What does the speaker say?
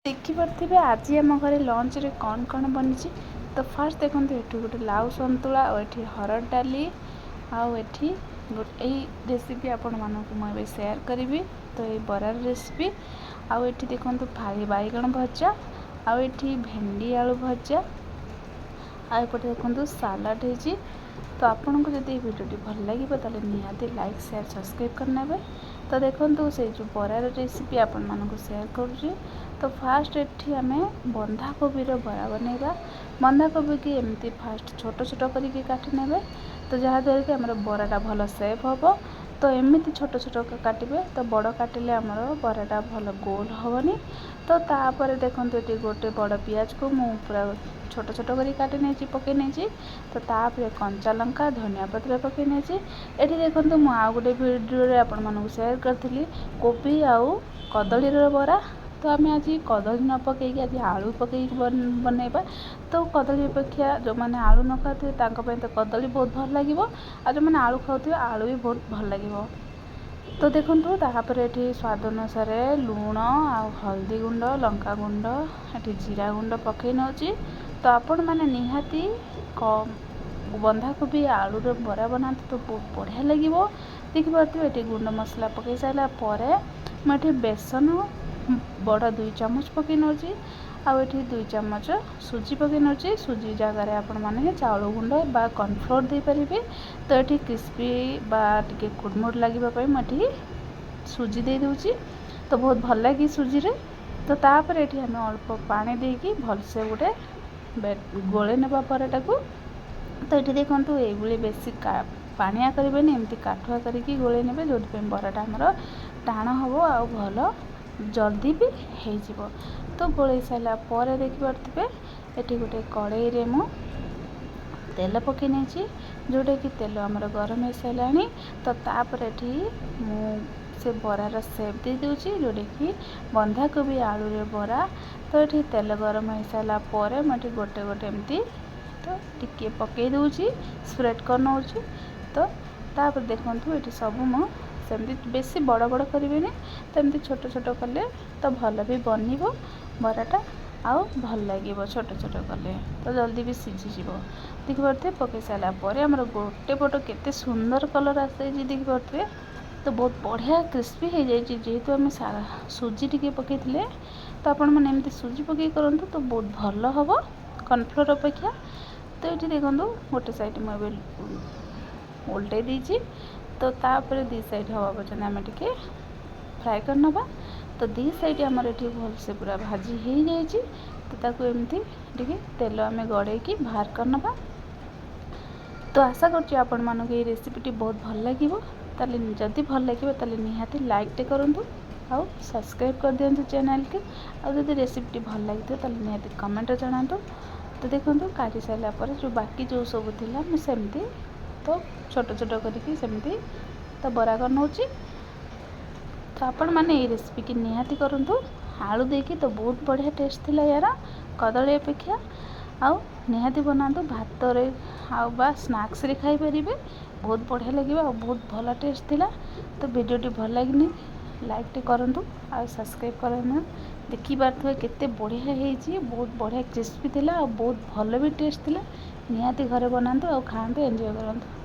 ଦେଖିପାରୁଥିବେ ଆଜି ଆମ ଘରେ ଲଞ୍ଚରେ କ'ଣ ବନିଛି। ତ ଫାର୍ଷ୍ଟ ଦେଖନ୍ତୁ ଏଠି ଗୋଟେ ଲାଉ ସନ୍ତୁଳା ଆଉ ଏଠି ହରଡ଼ ଡାଲି ଆଉ ଏଠି ଏଇ ରେସିପି ଆପଣମାନଙ୍କୁ ମୁଁ ଏବେ ସେୟାର କରିବି। ତ ଏଇ ବରାର ରେସିପି ଆଉ ଏଠି ଦେଖନ୍ତୁ ବାଇଗଣ ଭଜା ଆଉ ଏଠି ଭେଣ୍ଡି ଆଳୁ ଭଜା ଆଉ ଏପଟେ ଦେଖନ୍ତୁ ସାଲାଡ଼ ହେଇଛି। ତ ଆପଣଙ୍କୁ ଯଦି এই ଭିଡ଼ିଓଟି ଭଲ ଲାଗିବ ତାହେଲେ ନିହାତି ଲାଇକ୍ ସେୟାର ସବସ୍କ୍ରାଇବ୍ କରିନେବେ। ତ ଦେଖନ୍ତୁ ସେଇ ଯେଉଁ ବରାର ରେସିପି ଆପଣମାନଙ୍କୁ ସେୟାର କରୁଛି। ତ ଫାର୍ଷ୍ଟ ଏଠି ଆମେ ବନ୍ଧାକୋବିର ବରା ବନେଇବା। ବନ୍ଧାକୋବିକି ଏମିତି ଫାର୍ଷ୍ଟ ଛୋଟ ଛୋଟ କରିକି କାଟି ନେବେ। ତ ଯାହାଦ୍ୱାରା କି ଆମର ବରାଟା ଭଲ ସେପ୍ ହେବ। ତ ଏମିତି ଛୋଟ ଛୋଟ କାଟିବେ। ତ ବଡ଼ କାଟିଲେ ଆମର ବରାଟା ଭଲ ଗୋଲ ହେବନି। ତ ତାପରେ ଦେଖନ୍ତୁ ଏଠି ଗୋଟେ ବଡ଼ ପିଆଜକୁ ମୁଁ ପୁରା ଛୋଟ ଛୋଟ କରି କାଟି ନେଇଛି ପକାଇ ନେଇଛି। ତ ତାପରେ କଞ୍ଚା ଲଙ୍କା ଧନିଆ ପତ୍ର ପକାଇ ନେଇଛି। ଏଠି ଦେଖନ୍ତୁ ମୁଁ ଆଉ ଗୋଟେ ଭିଡ଼ିଓରେ ଆପଣମାନଙ୍କୁ ସେୟାର କରିଥିଲି କୋବି ଆଉ କଦଳୀର ବରା। ତ ଆମେ ଆଜି କଦଳୀ ନ ପକାଇକି ଆଜି ଆଳୁ ପକାଇକି ବନେଇବା। ତ କଦଳୀ ଅପେକ୍ଷା ଯେଉଁମାନେ ଆଳୁ ନ ଖାଉଥିବେ ତାଙ୍କ ପାଇଁ ତ କଦଳୀ ବହୁତ ଭଲ ଲାଗିବ ଆଉ ଯେଉଁମାନେ ଆଳୁ ଖାଉଥିବେ ଆଳୁ ବି ବହୁତ ଭଲ ଲାଗିବ। ତ ଦେଖନ୍ତୁ ତାପରେ ଏଠି ସ୍ୱାଦ ଅନୁସାରେ ଲୁଣ ଆଉ ହଳଦୀ ଗୁଣ୍ଡ ଲଙ୍କାଗୁଣ୍ଡ ଏଠି ଜିରା ଗୁଣ୍ଡ ପକାଇ ନେଉଛି। ତ ଆପଣମାନେ ନିହାତି ବନ୍ଧାକୋବି ଆଳୁର ବରା ବନାନ୍ତୁ ତ ବହୁତ ବଢ଼ିଆ ଲାଗିବ। ଦେଖିପାରୁଥିବେ ଏଠି ଗୁଣ୍ଡ ମସଲା ପକାଇ ସାରିଲା ପରେ ମୁଁ ଏଠି ବେସନ ବଡ଼ 2 ଚାମଚ ପକାଇ ନେଉଛି ଆଉ ଏଠି 2 ଚାମଚ ସୁଜି ପକାଇ ନେଉଛି। ସୁଜି ଜାଗାରେ ଆପଣମାନେ ଚାଉଳ ଗୁଣ୍ଡ ବା କର୍ଣ୍ଣଫ୍ଲୋର ଦେଇପାରିବେ। ତ ଏଠି କ୍ରିସ୍ପି ବା ଟିକେ କୁଡ଼ମୁଡ଼ ଲାଗିବା ପାଇଁ ମୁଁ ଏଠି ସୁଜି ଦେଇ ଦେଉଛି। ତ ବହୁତ ଭଲ ଲାଗେ ସୁଜିରେ। ତ ତାପରେ ଏଠି ଆମେ ଅଳ୍ପ ପାଣି ଦେଇକି ଭଲସେ ଗୋଟେ ଗୋଳେଇ ନେବା ପରଟାକୁ। ତ ଏଠି ଦେଖନ୍ତୁ ଏଇଭଳି ବେଶୀ ପାଣିଆ କରିବେନି ଏମିତି କାଠୁଆ କରିକି ଗୋଳେଇ ନେବେ ଯେଉଁଥିପାଇଁ ବରାଟା ଆମର ଟାଣ ହେବ ଆଉ ଭଲ ଜଲ୍ଦି ବି ହେଇଯିବ। ତ ଗୋଳେଇ ସାରିଲା ପରେ ଦେଖିପାରୁଥିବେ ଏଠି ଗୋଟେ କଡ଼େଇରେ ମୁଁ ତେଲ ପକାଇ ନେଇଛି ଯେଉଁଟାକି ତେଲ ଆମର ଗରମ ହେଇସାରିଲାଣି। ତ ତାପରେ ଏଠି ମୁଁ ସେ ବରାର ସେପ୍ ଦେଇ ଦେଉଛି ଯେଉଁଟାକି ବନ୍ଧାକୋବି ଆଳୁରେ ବରା। ତ ଏଠି ତେଲ ଗରମ ହେଇସାରିଲା ପରେ ମୁଁ ଏଠି ଗୋଟେ ଏମିତି ତ ଟିକିଏ ପକାଇ ଦେଉଛି ସ୍ପ୍ରେଡ଼୍ କରିନେଉଛି। ତ ତାପରେ ଦେଖନ୍ତୁ ଏଠି ସବୁ ମୁଁ ସେମିତି ବେଶୀ ବଡ଼ ବଡ଼ କରିବେନି ତ ଏମିତି ଛୋଟ ଛୋଟ କଲେ ତ ଭଲ ବି ବନିବ ବରାଟା ଆଉ ଭଲ ଲାଗିବ ଛୋଟ ଛୋଟ କଲେ ତ ଜଲ୍ଦି ବି ସିଝିଯିବ। ଦେଖିପାରୁଥିବେ ପକାଇ ସାରିଲା ପରେ ଆମର ଗୋଟେ ପଟ କେତେ ସୁନ୍ଦର କଲର୍ ଆସିଯାଇଛି ଦେଖିପାରୁଥିବେ। ତ ବହୁତ ବଢ଼ିଆ କ୍ରିସ୍ପି ହେଇଯାଇଛି ଯେହେତୁ ଆମେ ସୁଜି ଟିକେ ପକାଇଥିଲେ। ତ ଆପଣମାନେ ଏମିତି ସୁଜି ପକାଇ କରନ୍ତୁ ତ ବହୁତ ଭଲ ହେବ କର୍ଣ୍ଣଫ୍ଲୋର ଅପେକ୍ଷା। ତ ଏଠି ଦେଖନ୍ତୁ ଗୋଟେ ସାଇଡ଼୍ ମୁଁ ଏବେ ଓଲଟାଇ ଦେଇଛି। ତ ତାପରେ 2 ସାଇଡ଼୍ ହେବା ପର୍ଯ୍ୟନ୍ତ ଆମେ ଟିକେ ଫ୍ରାଏ କରିନେବା। ତ 2 ସାଇଡ଼୍ ଆମର ଏଠି ଭଲସେ ପୁରା ଭାଜି ହେଇଯାଇଛି। ତ ତାକୁ ଏମିତି ଟିକେ ତେଲ ଆମେ ଗଡ଼େଇକି ବାହାର କରିନେବା। ତ ଆଶା କରୁଛି ଆପଣମାନଙ୍କୁ ଏଇ ରେସିପିଟି ବହୁତ ଭଲ ଲାଗିବ। ତାହେଲେ ଯଦି ଭଲ ଲାଗିବ ତାହେଲେ ନିହାତି ଲାଇକ୍ଟେ କରନ୍ତୁ ଆଉ ସବସ୍କ୍ରାଇବ୍ କରିଦିଅନ୍ତୁ ଚ୍ୟାନେଲ୍କି। ଆଉ ଯଦି ରେସିପିଟି ଭଲ ଲାଗିଥିବ ତାହେଲେ ନିହାତି କମେଣ୍ଟରେ ଜଣାନ୍ତୁ। ତ ଦେଖନ୍ତୁ କାଢ଼ି ସାରିଲା ପରେ ବାକି ଯେଉଁ ସବୁ ଥିଲା ମୁଁ ସେମିତି ତ ଛୋଟ ଛୋଟ କରିକି ସେମିତି ତ ବରା କରିନେଉଛି। ତ ଆପଣମାନେ ଏଇ ରେସିପିକି ନିହାତି କରନ୍ତୁ ଆଳୁ ଦେଇକି ତ ବହୁତ ବଢ଼ିଆ ଟେଷ୍ଟ ଥିଲା ୟାର କଦଳୀ ଅପେକ୍ଷା। ଆଉ ନିହାତି ବନାନ୍ତୁ ଭାତରେ ଆଉ ବା ସ୍ନାକ୍ସରେ ଖାଇପାରିବେ ବହୁତ ବଢ଼ିଆ ଲାଗିବ ଆଉ ବହୁତ ଭଲ ଟେଷ୍ଟ ଥିଲା। ତ ଭିଡ଼ିଓଟି ଭଲ ଲାଗିନି ଲାଇକ୍ଟେ କରନ୍ତୁ ଆଉ ସବସ୍କ୍ରାଇବ୍ କରନ୍ତୁ। ଦେଖିପାରୁଥିବେ କେତେ ବଢ଼ିଆ ହେଇଛି ବହୁତ ବଢ଼ିଆ କ୍ରିସ୍ପି ଥିଲା ଆଉ ବହୁତ ଭଲ ବି ଟେଷ୍ଟ ଥିଲା। ନିହାତି ଘରେ ବନାନ୍ତୁ ଆଉ ଖାଆନ୍ତୁ ଏନ୍ଜୟ କରନ୍ତୁ।